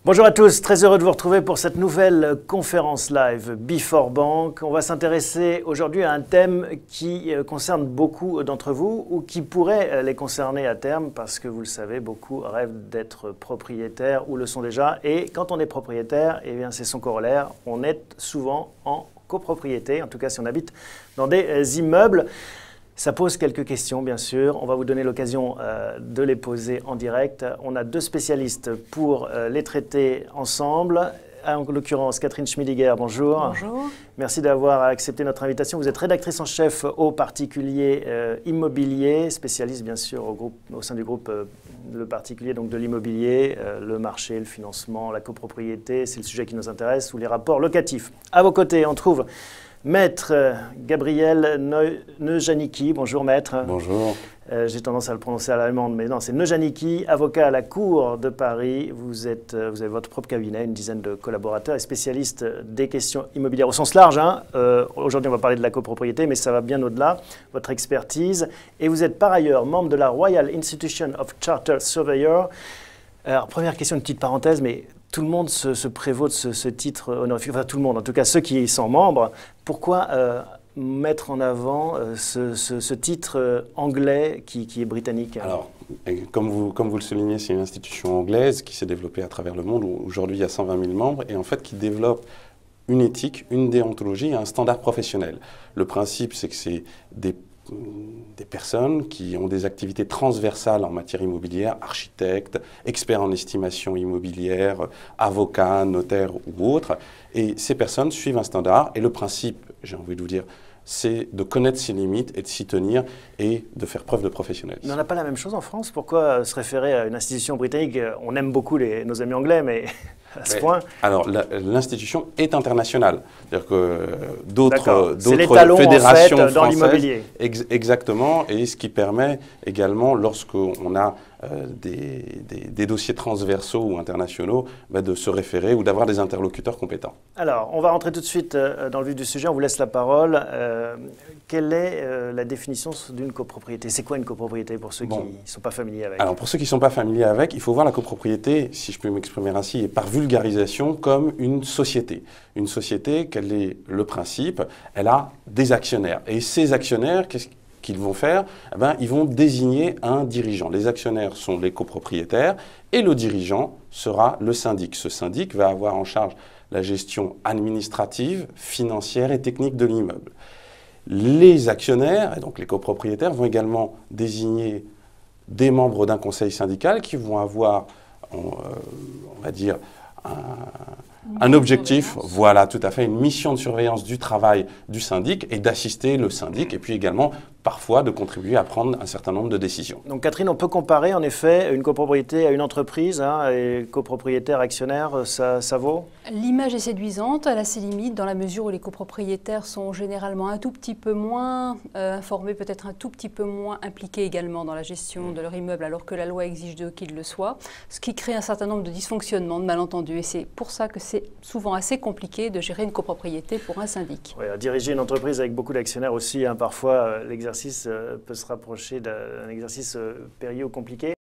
Bonjour à tous, très heureux de vous retrouver pour cette nouvelle conférence live Before Bank. On va s'intéresser aujourd'hui à un thème qui concerne beaucoup d'entre vous ou qui pourrait les concerner à terme parce que vous le savez, beaucoup rêvent d'être propriétaires ou le sont déjà. Et quand on est propriétaire, eh bien c'est son corollaire, on est souvent en copropriété, en tout cas si on habite dans des immeubles. Ça pose quelques questions, bien sûr. On va vous donner l'occasion de les poser en direct. On a deux spécialistes pour les traiter ensemble. En l'occurrence, Catherine Schmidliger, bonjour. Bonjour. Merci d'avoir accepté notre invitation. Vous êtes rédactrice en chef au particulier immobilier, spécialiste, bien sûr, au sein du groupe Le Particulier, donc de l'immobilier, le marché, le financement, la copropriété, c'est le sujet qui nous intéresse, ou les rapports locatifs. À vos côtés, on trouve Maître Gabriel Neujanicki. Bonjour Maître. Bonjour. J'ai tendance à le prononcer à l'allemande, mais non, c'est Neujanicki, avocat à la Cour de Paris. Vous avez votre propre cabinet, une dizaine de collaborateurs et spécialiste des questions immobilières au sens large. Aujourd'hui, on va parler de la copropriété, mais ça va bien au-delà, votre expertise. Et vous êtes par ailleurs membre de la Royal Institution of Chartered Surveyors. Alors, première question, une petite parenthèse, mais tout le monde se prévaut de ce titre honorifique, enfin tout le monde, en tout cas ceux qui y sont membres. Pourquoi mettre en avant ce titre anglais qui est britannique? Alors, comme vous le soulignez, c'est une institution anglaise qui s'est développée à travers le monde, où aujourd'hui il y a 120 000 membres, et en fait qui développe une éthique, une déontologie et un standard professionnel. Le principe, c'est que c'est des personnes qui ont des activités transversales en matière immobilière, architectes, experts en estimation immobilière, avocats, notaires ou autres. Et ces personnes suivent un standard. Et le principe, j'ai envie de vous dire, c'est de connaître ses limites et de s'y tenir et de faire preuve de professionnalisme. Mais on n'a pas la même chose en France. Pourquoi se référer à une institution britannique? On aime beaucoup nos amis anglais, mais à ce point. Alors, l'institution est internationale. C'est-à-dire que d'autres en fédérations fait, dans françaises, l'immobilier. Exactement, et ce qui permet également, lorsqu'on a des dossiers transversaux ou internationaux, de se référer ou d'avoir des interlocuteurs compétents. Alors, on va rentrer tout de suite dans le vif du sujet. On vous laisse la parole. Quelle est la définition d'une copropriété? C'est quoi une copropriété pour ceux qui ne sont pas familiers avec? Alors, pour ceux qui ne sont pas familiers avec, il faut voir la copropriété, si je peux m'exprimer ainsi, et par vulgarisation, comme une société. Une société, quel est le principe? Elle a des actionnaires. Et ces actionnaires, qu'est-ce qu'ils vont faire? Ils vont désigner un dirigeant. Les actionnaires sont les copropriétaires et le dirigeant sera le syndic. Ce syndic va avoir en charge la gestion administrative, financière et technique de l'immeuble. Les actionnaires, et donc les copropriétaires, vont également désigner des membres d'un conseil syndical qui vont avoir, on va dire, un objectif, voilà, tout à fait, une mission de surveillance du travail du syndic et d'assister le syndic et puis également parfois de contribuer à prendre un certain nombre de décisions. Donc Catherine, on peut comparer en effet une copropriété à une entreprise, et copropriétaire, actionnaire, ça vaut? L'image est séduisante, elle a ses limites dans la mesure où les copropriétaires sont généralement un tout petit peu moins informés, peut-être un tout petit peu moins impliqués également dans la gestion de leur immeuble alors que la loi exige d'eux qu'ils le soient, ce qui crée un certain nombre de dysfonctionnements, de malentendus et c'est pour ça que c'est souvent assez compliqué de gérer une copropriété pour un syndic. Oui, diriger une entreprise avec beaucoup d'actionnaires aussi, parfois l'exercice peut se rapprocher d'un exercice périlleux ou compliqué.